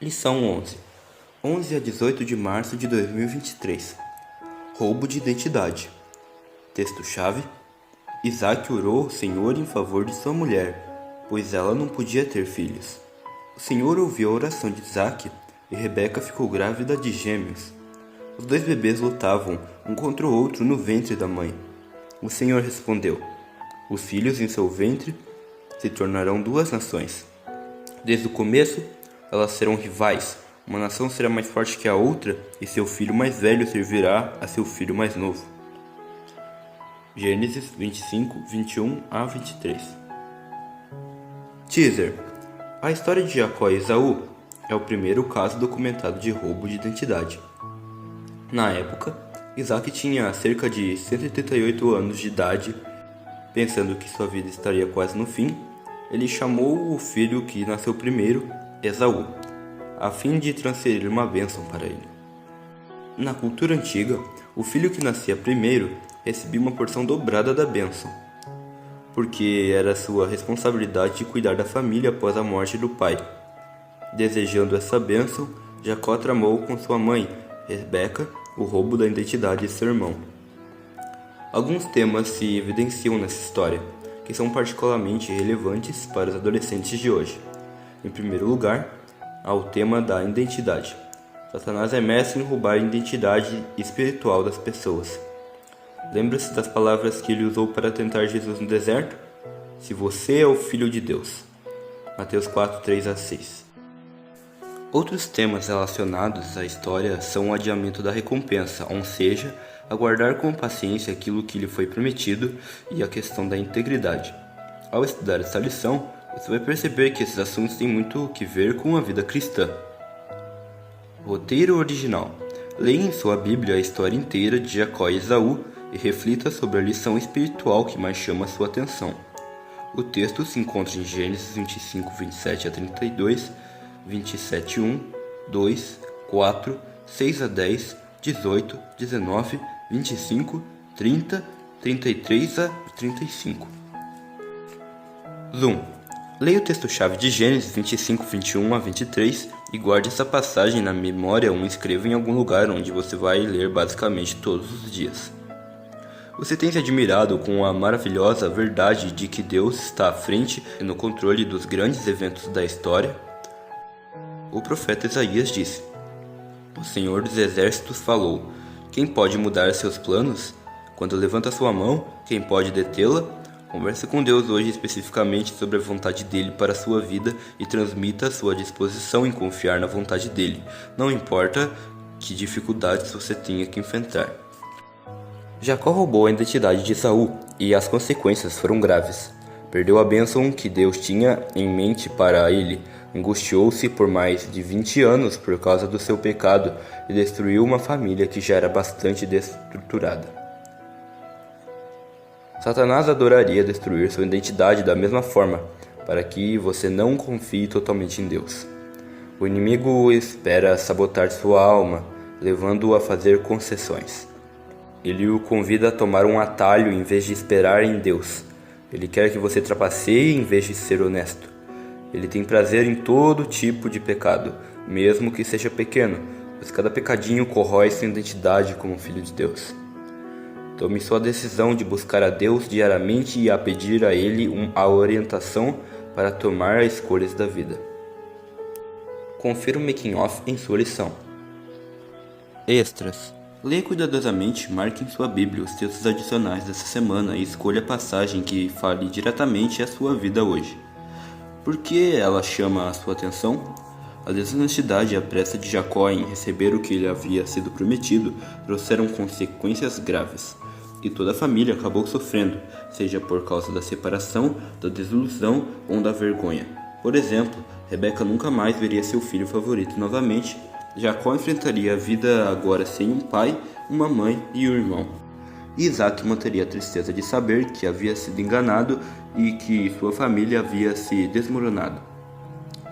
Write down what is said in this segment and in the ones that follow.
Lição 11. 11 a 18 de março de 2023. Roubo de identidade. Texto-chave. Isaac orou ao Senhor em favor de sua mulher, pois ela não podia ter filhos. O Senhor ouviu a oração de Isaac e Rebeca ficou grávida de gêmeos. Os dois bebês lutavam um contra o outro no ventre da mãe. O Senhor respondeu: os filhos em seu ventre se tornarão duas nações. Desde o começo, elas serão rivais. Uma nação será mais forte que a outra, e seu filho mais velho servirá a seu filho mais novo. Gênesis 25, 21 a 23. Teaser. A história de Jacó e Esaú é o primeiro caso documentado de roubo de identidade. Na época, Isaac tinha cerca de 138 anos de idade. Pensando que sua vida estaria quase no fim, ele chamou o filho que nasceu primeiro, Esaú, a fim de transferir uma bênção para ele. Na cultura antiga, o filho que nascia primeiro recebia uma porção dobrada da bênção, porque era sua responsabilidade de cuidar da família após a morte do pai. Desejando essa bênção, Jacó tramou com sua mãe, Rebeca, o roubo da identidade de seu irmão. Alguns temas se evidenciam nessa história, que são particularmente relevantes para os adolescentes de hoje. Em primeiro lugar, há o tema da identidade. Satanás é mestre em roubar a identidade espiritual das pessoas. Lembra-se das palavras que ele usou para tentar Jesus no deserto? Se você é o Filho de Deus. Mateus 4, 3 a 6. Outros temas relacionados à história são o adiamento da recompensa, ou seja, aguardar com paciência aquilo que lhe foi prometido, e a questão da integridade. Ao estudar essa lição, você vai perceber que esses assuntos têm muito que ver com a vida cristã. Roteiro original. Leia em sua Bíblia a história inteira de Jacó e Esaú e reflita sobre a lição espiritual que mais chama a sua atenção. O texto se encontra em Gênesis 25, 27 a 32, 27, 1, 2, 4, 6 a 10, 18, 19, 25, 30, 33 a 35. Zoom. Leia o texto-chave de Gênesis 25, 21 a 23 e guarde essa passagem na memória ou escreva em algum lugar onde você vai ler basicamente todos os dias. Você tem se admirado com a maravilhosa verdade de que Deus está à frente e no controle dos grandes eventos da história? O profeta Isaías disse: o Senhor dos Exércitos falou: quem pode mudar seus planos? Quando levanta sua mão, quem pode detê-la? Converse com Deus hoje especificamente sobre a vontade dele para a sua vida e transmita a sua disposição em confiar na vontade dele, não importa que dificuldades você tenha que enfrentar. Jacó roubou a identidade de Esaú e as consequências foram graves. Perdeu a bênção que Deus tinha em mente para ele, angustiou-se por mais de 20 anos por causa do seu pecado e destruiu uma família que já era bastante desestruturada. Satanás adoraria destruir sua identidade da mesma forma, para que você não confie totalmente em Deus. O inimigo espera sabotar sua alma, levando-o a fazer concessões. Ele o convida a tomar um atalho em vez de esperar em Deus. Ele quer que você trapaceie em vez de ser honesto. Ele tem prazer em todo tipo de pecado, mesmo que seja pequeno, pois cada pecadinho corrói sua identidade como filho de Deus. Tome sua decisão de buscar a Deus diariamente e a pedir a Ele a orientação para tomar as escolhas da vida. Confira o making-off em sua lição. Extras. Leia cuidadosamente, marque em sua Bíblia os textos adicionais dessa semana e escolha a passagem que fale diretamente à sua vida hoje. Por que ela chama a sua atenção? A desonestidade e a pressa de Jacó em receber o que lhe havia sido prometido trouxeram consequências graves, e toda a família acabou sofrendo, seja por causa da separação, da desilusão ou da vergonha. Por exemplo, Rebeca nunca mais veria seu filho favorito novamente. Jacó enfrentaria a vida agora sem um pai, uma mãe e um irmão. E Isaac manteria a tristeza de saber que havia sido enganado e que sua família havia se desmoronado.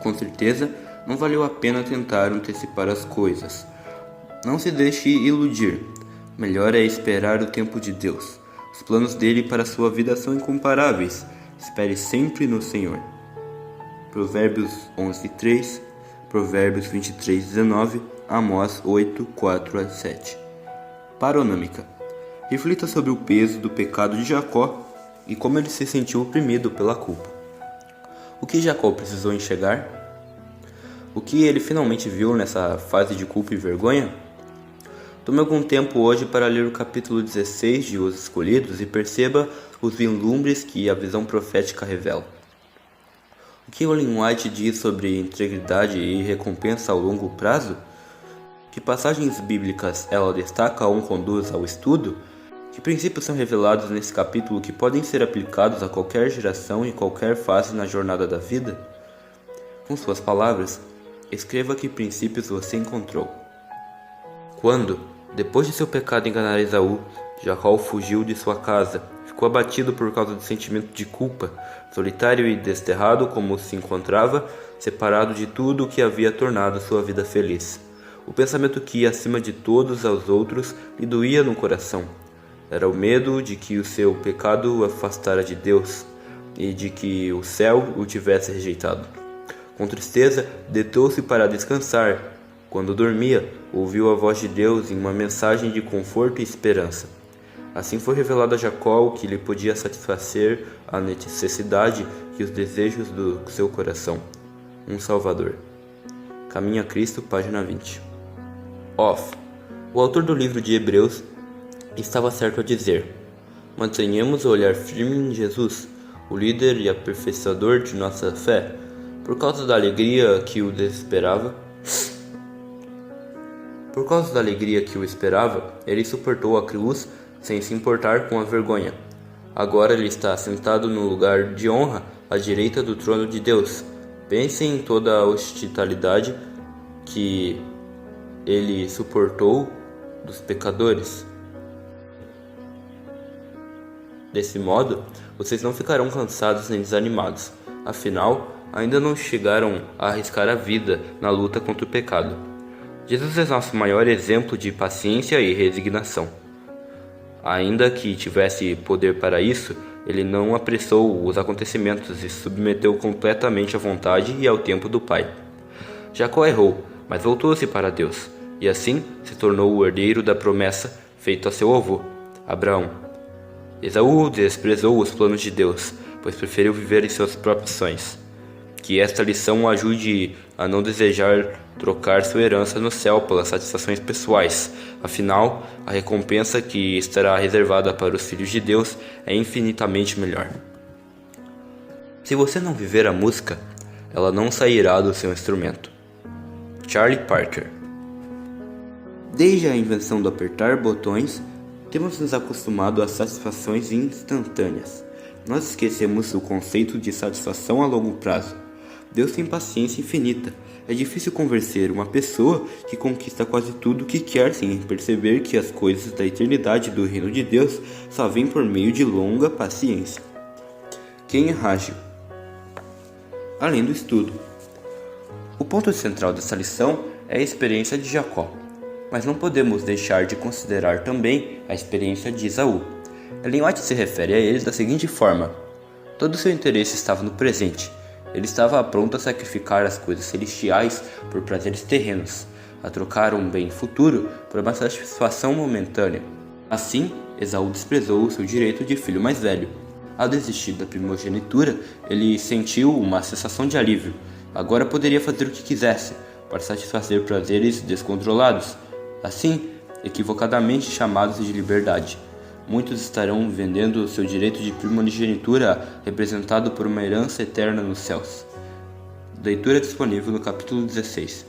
Com certeza, não valeu a pena tentar antecipar as coisas. Não se deixe iludir. Melhor é esperar o tempo de Deus. Os planos dele para sua vida são incomparáveis. Espere sempre no Senhor. Provérbios 11:3. Provérbios 23:19, Amós 8:4-7. Paronâmica. Reflita sobre o peso do pecado de Jacó e como ele se sentiu oprimido pela culpa. O que Jacó precisou enxergar? O que ele finalmente viu nessa fase de culpa e vergonha? Tome algum tempo hoje para ler o capítulo 16 de Os Escolhidos e perceba os vislumbres que a visão profética revela. O que Ellen White diz sobre integridade e recompensa ao longo prazo? Que passagens bíblicas ela destaca ou conduz ao estudo? Que princípios são revelados nesse capítulo que podem ser aplicados a qualquer geração e qualquer fase na jornada da vida? Com suas palavras, escreva que princípios você encontrou. Quando, depois de seu pecado enganar Esaú, Jacó fugiu de sua casa, ficou abatido por causa do sentimento de culpa, solitário e desterrado como se encontrava, separado de tudo o que havia tornado sua vida feliz. O pensamento que ia acima de todos aos outros lhe doía no coração. Era o medo de que o seu pecado o afastara de Deus e de que o céu o tivesse rejeitado. Com tristeza, deitou-se para descansar. Quando dormia, ouviu a voz de Deus em uma mensagem de conforto e esperança. Assim foi revelado a Jacó o que lhe podia satisfazer a necessidade e os desejos do seu coração. Um Salvador. Caminho a Cristo, página 20. Off. O autor do livro de Hebreus estava certo a dizer: mantenhamos o olhar firme em Jesus, o líder e aperfeiçoador de nossa fé. Por causa da alegria que o esperava, ele suportou a cruz sem se importar com a vergonha. Agora ele está sentado no lugar de honra à direita do trono de Deus. Pense em toda a hospitalidade que ele suportou dos pecadores. Desse modo, vocês não ficarão cansados nem desanimados. Afinal, ainda não chegaram a arriscar a vida na luta contra o pecado. Jesus é nosso maior exemplo de paciência e resignação. Ainda que tivesse poder para isso, ele não apressou os acontecimentos e se submeteu completamente à vontade e ao tempo do Pai. Jacó errou, mas voltou-se para Deus, e assim se tornou o herdeiro da promessa feita a seu avô, Abraão. Esaú desprezou os planos de Deus, pois preferiu viver em seus próprios sonhos. Que esta lição o ajude a não desejar trocar sua herança no céu pelas satisfações pessoais. Afinal, a recompensa que estará reservada para os filhos de Deus é infinitamente melhor. Se você não viver a música, ela não sairá do seu instrumento. Charlie Parker. Desde a invenção do apertar botões, temos nos acostumado a satisfações instantâneas. Nós esquecemos o conceito de satisfação a longo prazo. Deus tem paciência infinita. É difícil convencer uma pessoa que conquista quase tudo o que quer sem perceber que as coisas da eternidade do reino de Deus só vêm por meio de longa paciência. Ken Hagel. Além do estudo. O ponto central dessa lição é a experiência de Jacó, mas não podemos deixar de considerar também a experiência de Esaú. Ellen White se refere a eles da seguinte forma: todo seu interesse estava no presente. Ele estava pronto a sacrificar as coisas celestiais por prazeres terrenos, a trocar um bem futuro por uma satisfação momentânea. Assim, Esaú desprezou o seu direito de filho mais velho. Ao desistir da primogenitura, ele sentiu uma sensação de alívio. Agora poderia fazer o que quisesse, para satisfazer prazeres descontrolados, assim, equivocadamente chamados de liberdade. Muitos estarão vendendo seu direito de primogenitura representado por uma herança eterna nos céus. Leitura disponível no capítulo 16.